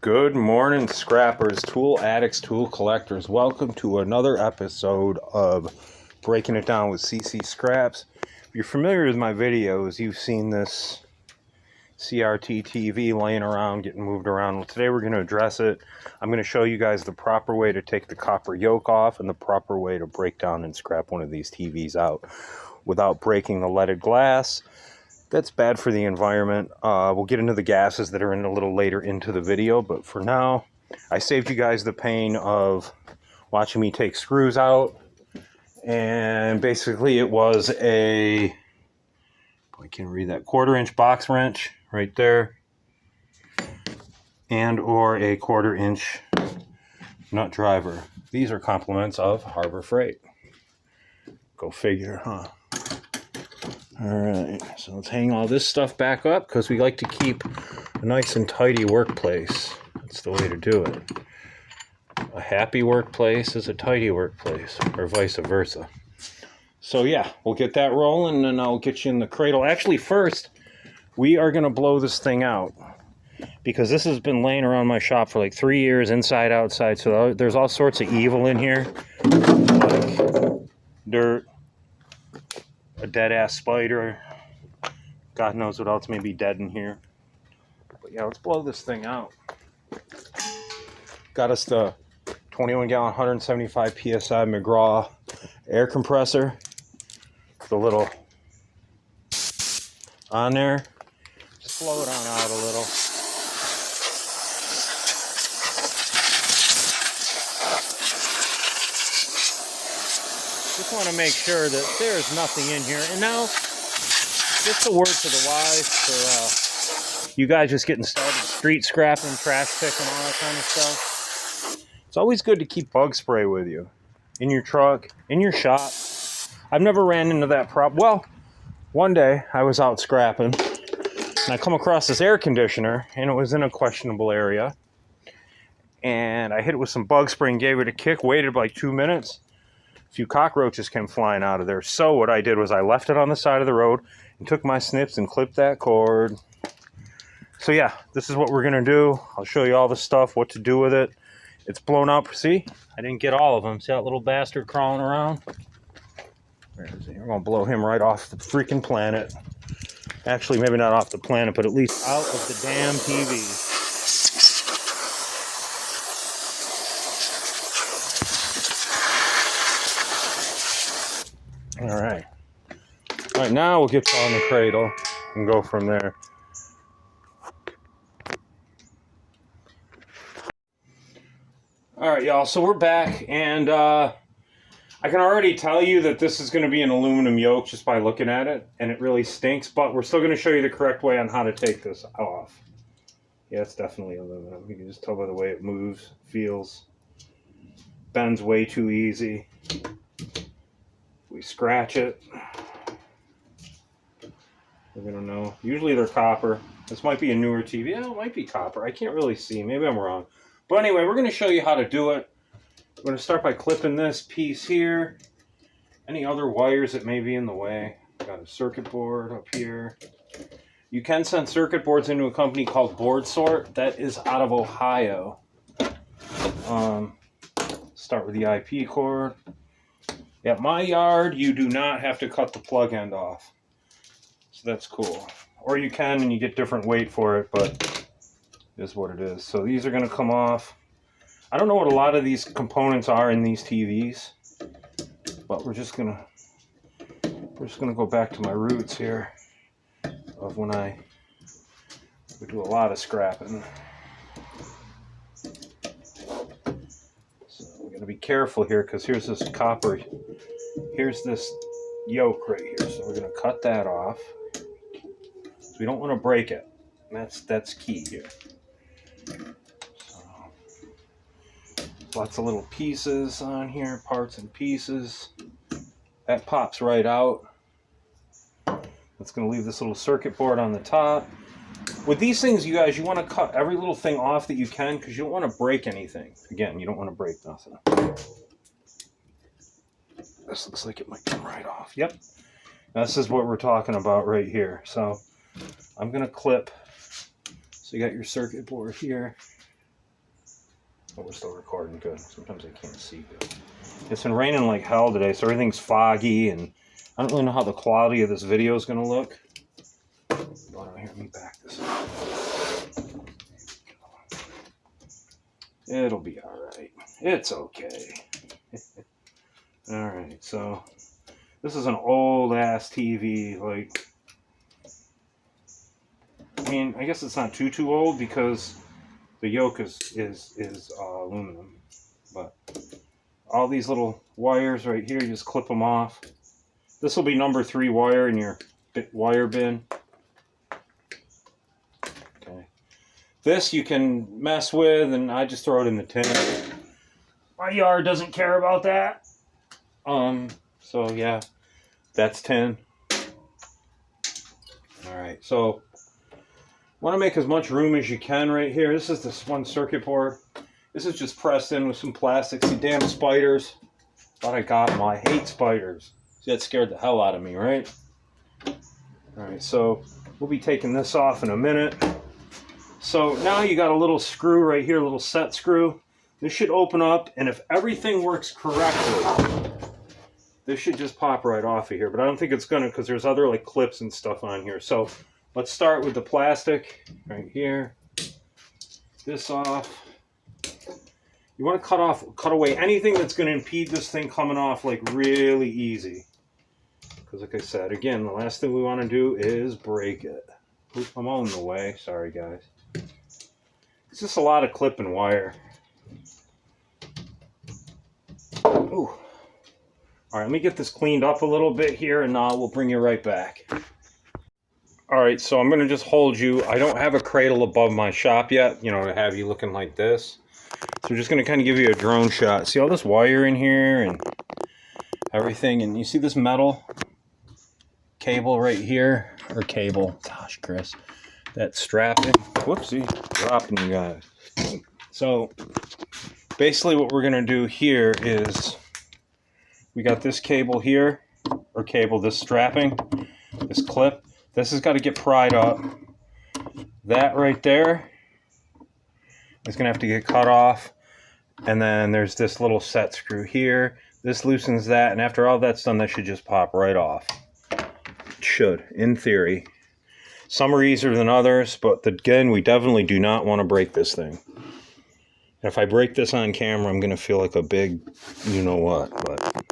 Good morning, scrappers, tool addicts, tool collectors. Welcome to another episode of Breaking It Down with Ccscraps. If you're familiar with my videos, you've seen this CRT TV laying around, getting moved around. Well, today we're going to address it. I'm going to show you guys the proper way to take the copper yoke off and the proper way to break down and scrap one of these TVs out without breaking the leaded glass. That's bad for the environment. We'll get into the gases that are in a little later into the video, but for now, I saved you guys the pain of watching me take screws out. And basically it was a, I can't read that, 1/4-inch box wrench right there, and or a 1/4-inch nut driver. These are compliments of Harbor Freight. Go figure, huh? Alright, so let's hang all this stuff back up because we like to keep a nice and tidy workplace. That's the way to do it. A happy workplace is a tidy workplace, or vice versa. So yeah, we'll get that rolling and I'll get you in the cradle. Actually, first, we are going to blow this thing out because this has been laying around my shop for like 3 years, inside, outside. So there's all sorts of evil in here, like dirt, a dead-ass spider. God knows what else may be dead in here. But yeah, let's blow this thing out. Got us the 21-gallon, 175 PSI McGraw air compressor. The little on there. Just blow it on out a little. Just want to make sure that there's nothing in here. And now, just a word to the wise for you guys just getting started, street scrapping, trash picking, all that kind of stuff. It's always good to keep bug spray with you. In your truck, in your shop. I've never ran into that problem. Well, one day I was out scrapping and I come across this air conditioner and it was in a questionable area. And I hit it with some bug spray and gave it a kick, waited like 2 minutes. A few cockroaches came flying out of there. So what I did was I left it on the side of the road and took my snips and clipped that cord. So yeah, this is what we're going to do. I'll show you all the stuff, what to do with it. It's blown up. See? I didn't get all of them. See that little bastard crawling around? Where is he? We're going to blow him right off the freaking planet. Actually, maybe not off the planet, but at least out of the damn TV. All right. All right, now we'll get on the cradle and go from there. All right, y'all, so we're back, and I can already tell you that this is going to be an aluminum yoke just by looking at it, and it really stinks, but we're still going to show you the correct way on how to take this off. Yeah, it's definitely aluminum. You can just tell by the way it moves, feels, bends way too easy. We scratch it. We're going to know. Usually they're copper. This might be a newer TV. Yeah, it might be copper. I can't really see. Maybe I'm wrong. But anyway, we're going to show you how to do it. We're going to start by clipping this piece here. Any other wires that may be in the way. Got a circuit board up here. You can send circuit boards into a company called Board Sort. That is out of Ohio. Start with the IP cord. At my yard, you do not have to cut the plug end off. So that's cool. Or you can and you get different weight for it, but it is what it is. So these are going to come off. I don't know what a lot of these components are in these TVs, but we're just gonna go back to my roots here of when I would do a lot of scrapping. So we're gonna be careful here because here's this copper, here's this yoke right here. So we're gonna cut that off. So we don't want to break it. That's key here. Lots of little pieces on here, parts and pieces. That pops right out. That's going to leave this little circuit board on the top. With these things, you guys, you want to cut every little thing off that you can because you don't want to break anything. Again, you don't want to break nothing. This looks like it might come right off. Yep. This is what we're talking about right here. So I'm going to clip. So you got your circuit board here. Oh, we're still recording. Good. Sometimes I can't see good. It's been raining like hell today, so everything's foggy, and I don't really know how the quality of this video is going to look. Oh, no, here, let me back this up. It'll be alright. It's okay. Alright, so this is an old ass TV. Like, I mean, I guess it's not too old because the yoke is aluminum. But all these little wires right here, you just clip them off. This will be number 3 wire in your wire bin. Okay. This you can mess with, and I just throw it in the tin. My yard doesn't care about that. So yeah, that's 10. Alright, so want to make as much room as you can right here. This is this one circuit board. This is just pressed in with some plastic. See, damn spiders. Thought I got them. I hate spiders. See, that scared the hell out of me, right? Alright, so we'll be taking this off in a minute. So now you got a little screw right here, a little set screw. This should open up, and if everything works correctly, this should just pop right off of here. But I don't think it's going to, because there's other like clips and stuff on here. So let's start with the plastic right here. This off. You want to cut away anything that's going to impede this thing coming off like really easy. Because like I said, again, the last thing we want to do is break it. Oop, I'm all in the way. Sorry, guys. It's just a lot of clip and wire. Ooh. All right, let me get this cleaned up a little bit here, and we'll bring you right back. All right, so I'm going to just hold you. I don't have a cradle above my shop yet, you know, to have you looking like this. So we're just going to kind of give you a drone shot. See all this wire in here and everything? And you see this metal cable right here? Or cable. Gosh, Chris. That strapping. Whoopsie. Dropping you guys. So basically what we're going to do here is we got this cable here. Or cable, this strapping. This clip. This has got to get pried up. That right there is going to have to get cut off. And then there's this little set screw here. This loosens that. And after all that's done, that should just pop right off. It should, in theory. Some are easier than others. But again, we definitely do not want to break this thing. If I break this on camera, I'm going to feel like a big you-know-what. But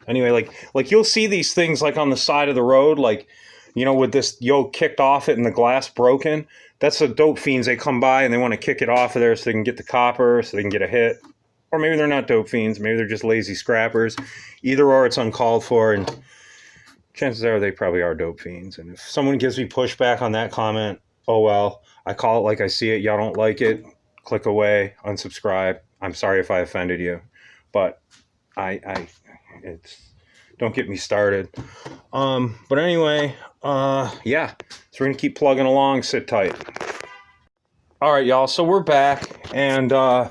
anyway, like you'll see these things like on the side of the road. Like, you know, with this yoke kicked off it and the glass broken. That's the dope fiends. They come by and they want to kick it off of there so they can get the copper, so they can get a hit. Or maybe they're not dope fiends. Maybe they're just lazy scrappers. Either or, it's uncalled for. And chances are they probably are dope fiends. And if someone gives me pushback on that comment, oh well. I call it like I see it. Y'all don't like it. Click away. Unsubscribe. I'm sorry if I offended you. But don't get me started. But anyway, yeah. So we're going to keep plugging along. Sit tight. All right, y'all. So we're back. And I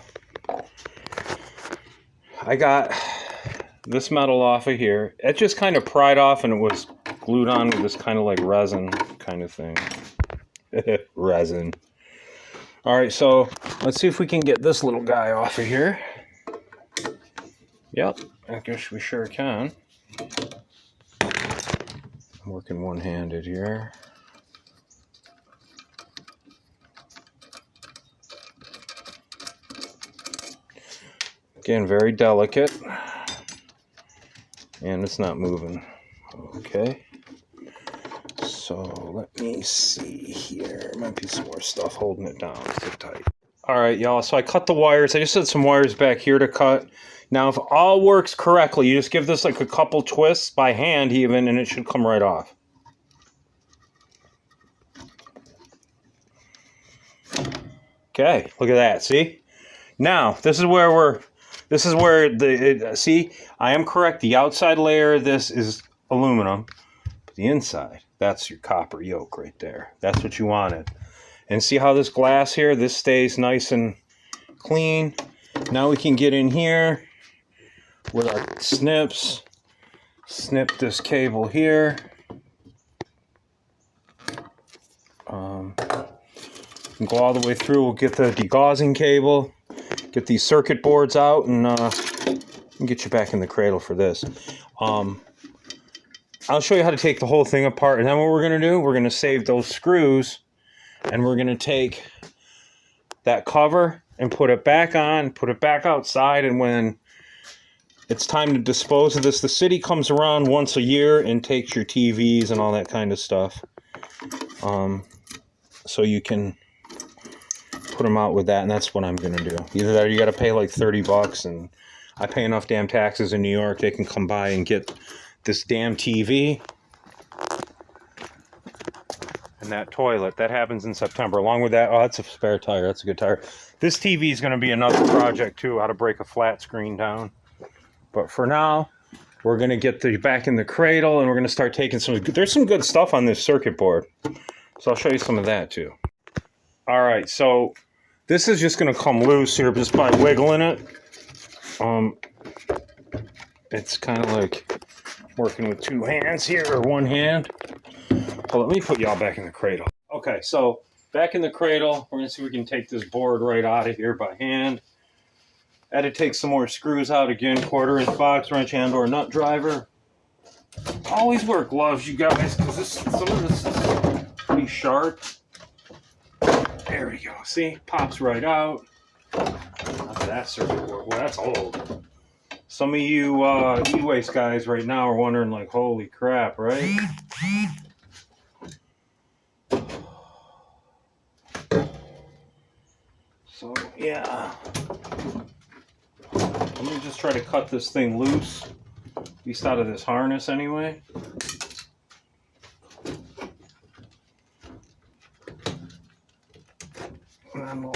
got this metal off of here. It just kind of pried off and it was glued on with this kind of like resin kind of thing. Resin. All right, so let's see if we can get this little guy off of here. Yep, I guess we sure can. I'm working one-handed here. Again, very delicate. And it's not moving. Okay. So let me see here. Might be some more stuff holding it down. Sit tight. All right, y'all. So I cut the wires. I just had some wires back here to cut. Now, if all works correctly, you just give this like a couple twists by hand even, and it should come right off. Okay, look at that. See? Now, this is where see, I am correct. The outside layer of this is aluminum. But the inside, that's your copper yoke right there. That's what you wanted. And see how this glass here, this stays nice and clean. Now we can get in here with our snips. Snip this cable here. Go all the way through. We'll get the degaussing cable. get these circuit boards out and get you back in the cradle for this. I'll show you how to take the whole thing apart, and then what we're going to do, we're going to save those screws, and we're going to take that cover and put it back on, put it back outside, and when it's time to dispose of this, the city comes around once a year and takes your TVs and all that kind of stuff. So you can put them out with that, and that's what I'm going to do. Either that or you got to pay like $30, and I pay enough damn taxes in New York, they can come by and get this damn TV and that toilet. That happens in September. Along with that, oh, that's a spare tire. That's a good tire. This TV is going to be another project too, how to break a flat screen down. But for now, we're going to get back in the cradle, and we're going to start taking there's some good stuff on this circuit board. So I'll show you some of that too. All right, so this is just going to come loose here just by wiggling it. It's kind of like working with two hands here, or one hand. Well, let me put y'all back in the cradle. Okay, so back in the cradle, we're going to see if we can take this board right out of here by hand. I had to take some more screws out again, 1/4-inch box wrench and or nut driver. Always wear gloves, you guys, because some of this is pretty sharp. There we go. See, pops right out. Not that circuit board. Well, that's old. Some of you e-waste guys right now are wondering, like, holy crap, right? So, yeah. Let me just try to cut this thing loose, at least out of this harness anyway. And then we'll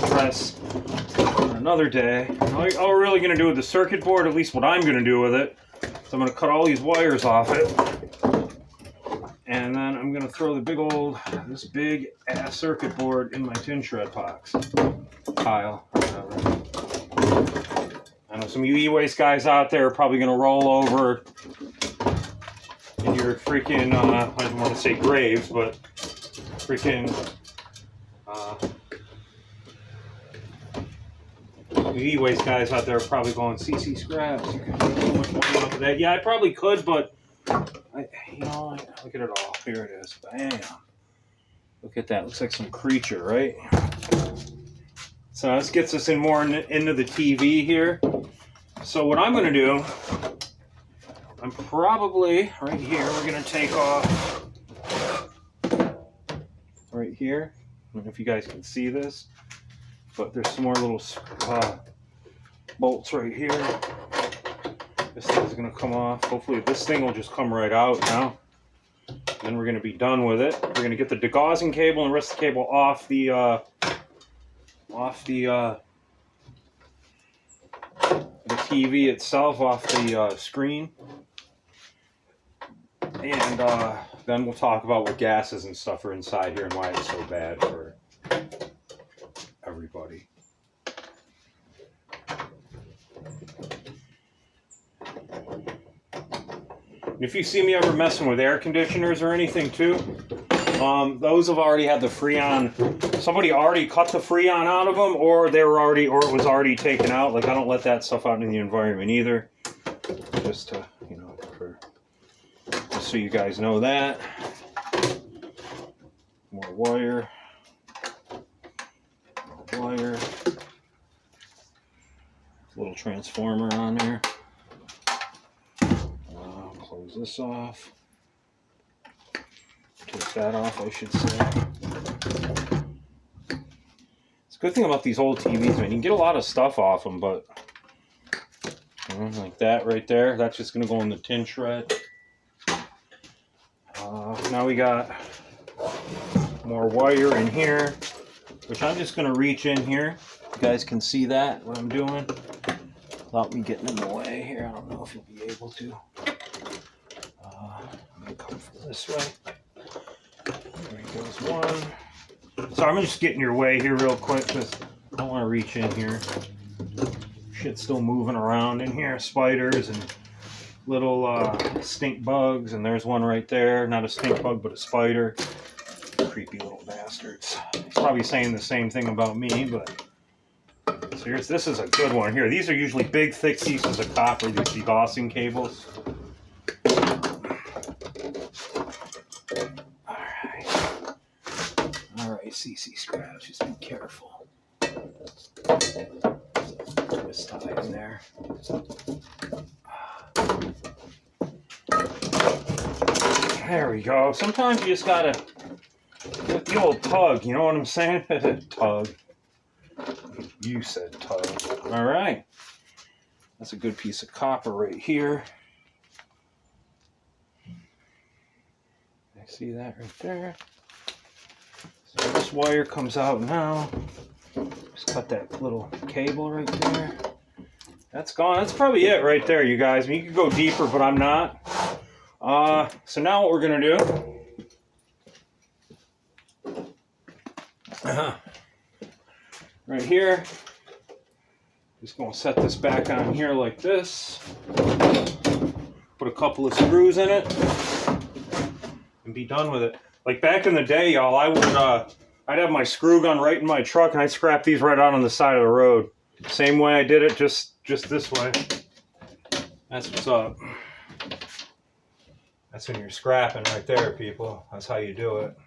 press on another day. All we're really going to do with the circuit board, at least what I'm going to do with it, is I'm going to cut all these wires off it. And then I'm going to throw this big ass circuit board in my tin shred box. Pile, whatever. I know some of you e-waste guys out there are probably going to roll over in your freaking, I don't want to say graves, but freaking, e-waste guys out there are probably going, Ccscraps, you can make so much money off of that. Yeah, I probably could, but, look at it all. Here it is. Bam. Look at that. Looks like some creature, right? So this gets us in more into the TV here. So what I'm going to do, I'm probably, right here, we're going to take off, right here. I don't know if you guys can see this, but there's some more little bolts right here. This thing's going to come off. Hopefully this thing will just come right out now. Then we're going to be done with it. We're going to get the degaussing cable and the rest of the cable off the TV itself, off the screen. And then we'll talk about what gases and stuff are inside here and why it's so bad for everybody. If you see me ever messing with air conditioners or anything too, those have already had the Freon. Somebody already cut the Freon out of them, or it was already taken out. Like, I don't let that stuff out in the environment either. Just to, just so you guys know that. More wire. Little transformer on there. Close this off. Take that off, I should say. It's a good thing about these old TVs, man. You can get a lot of stuff off them, but like that right there, that's just going to go in the tin shred. Now we got more wire in here, which I'm just going to reach in here. You guys can see that, what I'm doing, without me getting in the way here. I don't know if you'll be able to. I'm going to come from this way. There goes one. So I'm just getting your way here real quick because I don't want to reach in here. Shit's still moving around in here. Spiders and little stink bugs. And there's one right there. Not a stink bug, but a spider. Creepy little bastards. He's probably saying the same thing about me, but So this is a good one here. These are usually big, thick pieces of copper, these degaussing cables. Alright, Ccscraps, just be careful. Twist tie in there. There we go. Sometimes you just gotta get the old tug, you know what I'm saying? Tug. You said tug. Alright. That's a good piece of copper right here. I see that right there. So this wire comes out now. Just cut that little cable right there. That's gone. That's probably it right there, you guys. I mean, you could go deeper, but I'm not. So now what we're going to do, right here, just going to set this back on here like this, put a couple of screws in it, and be done with it. Like back in the day, y'all, I'd have my screw gun right in my truck, and I'd scrap these right out on the side of the road. Same way I did it, just this way. That's what's up. That's when you're scrapping right there, people. That's how you do it.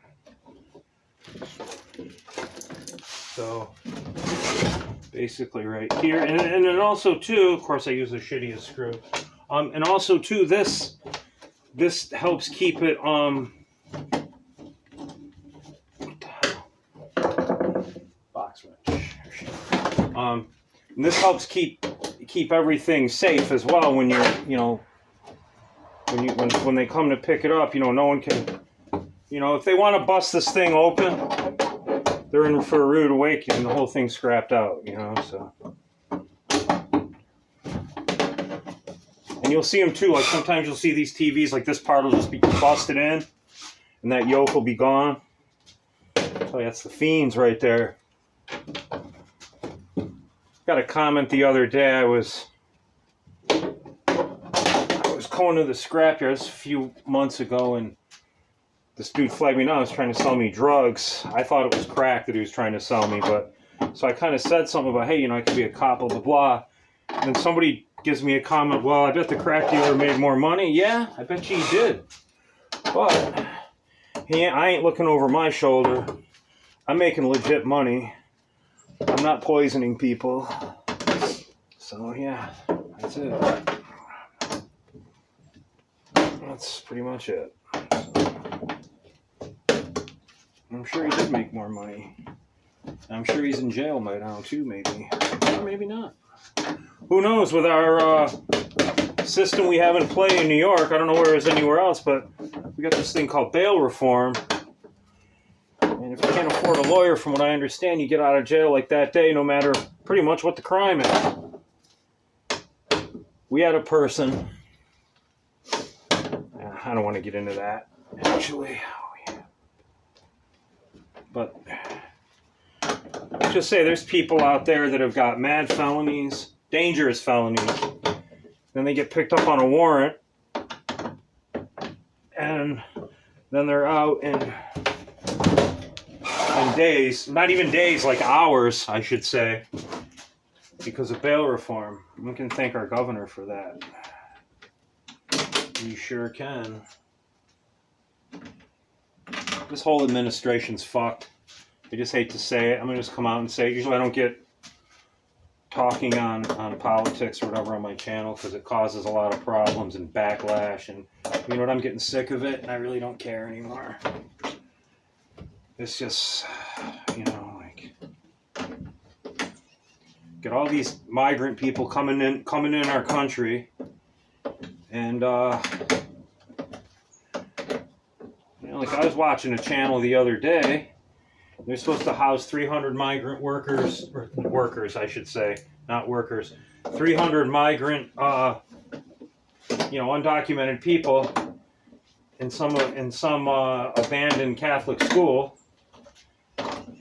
So, basically right here. And then also, too, of course, I use the shittiest screw. And also, too, this helps keep it, what the hell? Box wrench. And this helps keep everything safe as well when you're, you know, when they come to pick it up, you know, no one can, you know, if they want to bust this thing open, they're in for a rude awakening. The whole thing's scrapped out, you know, so. And you'll see them too, like sometimes you'll see these TVs, like this part will just be busted in, and that yoke will be gone. Oh, that's the fiends right there. Got a comment the other day, I was going to the scrapyard a few months ago, and this dude flagged me down. He was trying to sell me drugs. I thought it was crack that he was trying to sell me, but so I kind of said something about, hey, you know, I could be a cop, blah, blah, blah. And then somebody gives me a comment, well, I bet the crack dealer made more money. Yeah, I bet you he did. But I ain't looking over my shoulder. I'm making legit money. I'm not poisoning people. So, yeah, that's it. That's pretty much it. I'm sure he did make more money. I'm sure he's in jail by now too, maybe. Or maybe not. Who knows, with our system we have in play in New York, I don't know where it's anywhere else, but we got this thing called bail reform. And if you can't afford a lawyer, from what I understand, you get out of jail like that day, no matter pretty much what the crime is. We had a person... I don't want to get into that, actually. Oh, yeah. But just say there's people out there that have got mad felonies, dangerous felonies. Then they get picked up on a warrant, and then they're out in days, not even days, like hours, I should say, because of bail reform. We can thank our governor for that. You sure can. This whole administration's fucked. I just hate to say it. I'm going to just come out and say it. Usually I don't get talking on politics or whatever on my channel because it causes a lot of problems and backlash. And you know what? I'm getting sick of it and I really don't care anymore. It's just, you know, like, get all these migrant people coming in our country. And, you know, like I was watching a channel the other day. They're supposed to house 300 migrant workers, or workers, I should say, not workers. 300 migrant, you know, undocumented people in some abandoned Catholic school.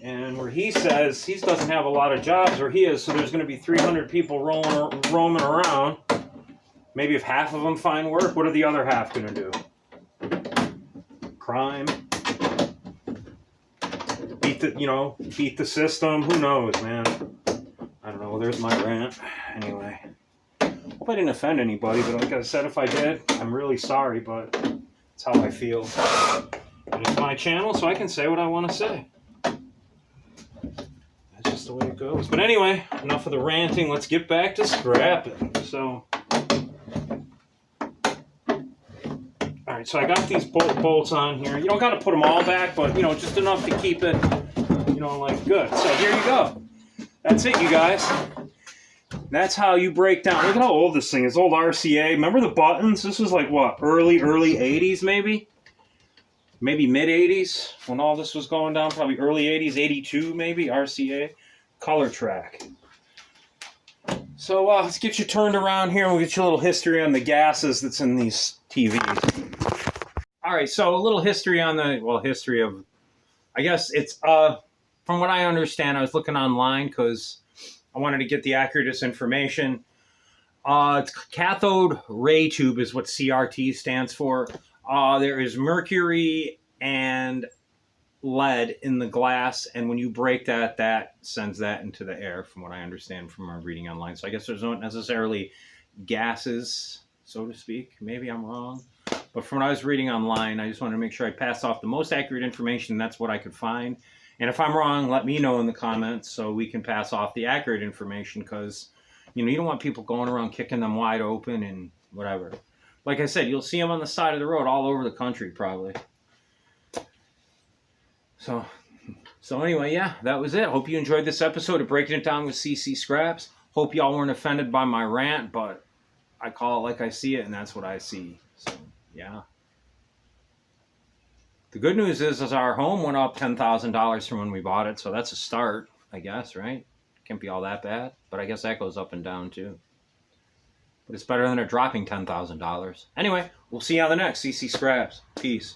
And where he says he doesn't have a lot of jobs where he is, so there's going to be 300 people roaming around. Maybe if half of them find work, what are the other half going to do? Crime. Beat the system. Who knows, man? I don't well, there's my rant. Anyway, hope I didn't offend anybody, but like I said, if I did, I'm really sorry, but it's how I feel. And it's my channel, so I can say what I want to say. That's just the way it goes. But anyway, enough of the ranting. Let's get back to scrapping. So, all right, so I got these bolts on here. You don't got to put them all back, but, you know, just enough to keep it, you know, like good. So here you go. That's it, you guys. That's how you break down. Look at how old this thing is. Old RCA. Remember the buttons? This was like, what, early 80s maybe? Maybe mid-80s when all this was going down. Probably early 80s, 82 maybe, RCA. Color track. So let's get you turned around here and we'll get you a little history on the gases that's in these TVs. All right, so a little history on the, well, history of, I guess it's, from what I understand, I was looking online because I wanted to get the accuratest information. It's cathode ray tube is what CRT stands for. There is mercury and lead in the glass, and when you break that, that sends that into the air, from what I understand from our reading online. So I guess there's not necessarily gases, so to speak. Maybe I'm wrong. But from what I was reading online, I just wanted to make sure I passed off the most accurate information. That's what I could find. And if I'm wrong, let me know in the comments so we can pass off the accurate information, because, you know, you don't want people going around kicking them wide open and whatever. Like I said, you'll see them on the side of the road all over the country, probably. So anyway, yeah, that was it. Hope you enjoyed this episode of Breaking It Down with Ccscraps. Hope y'all weren't offended by my rant, but I call it like I see it, and that's what I see. So, yeah. The good news is our home went up $10,000 from when we bought it, so that's a start, I guess, right? Can't be all that bad, but I guess that goes up and down, too. But it's better than it dropping $10,000. Anyway, we'll see you on the next Ccscraps. Peace.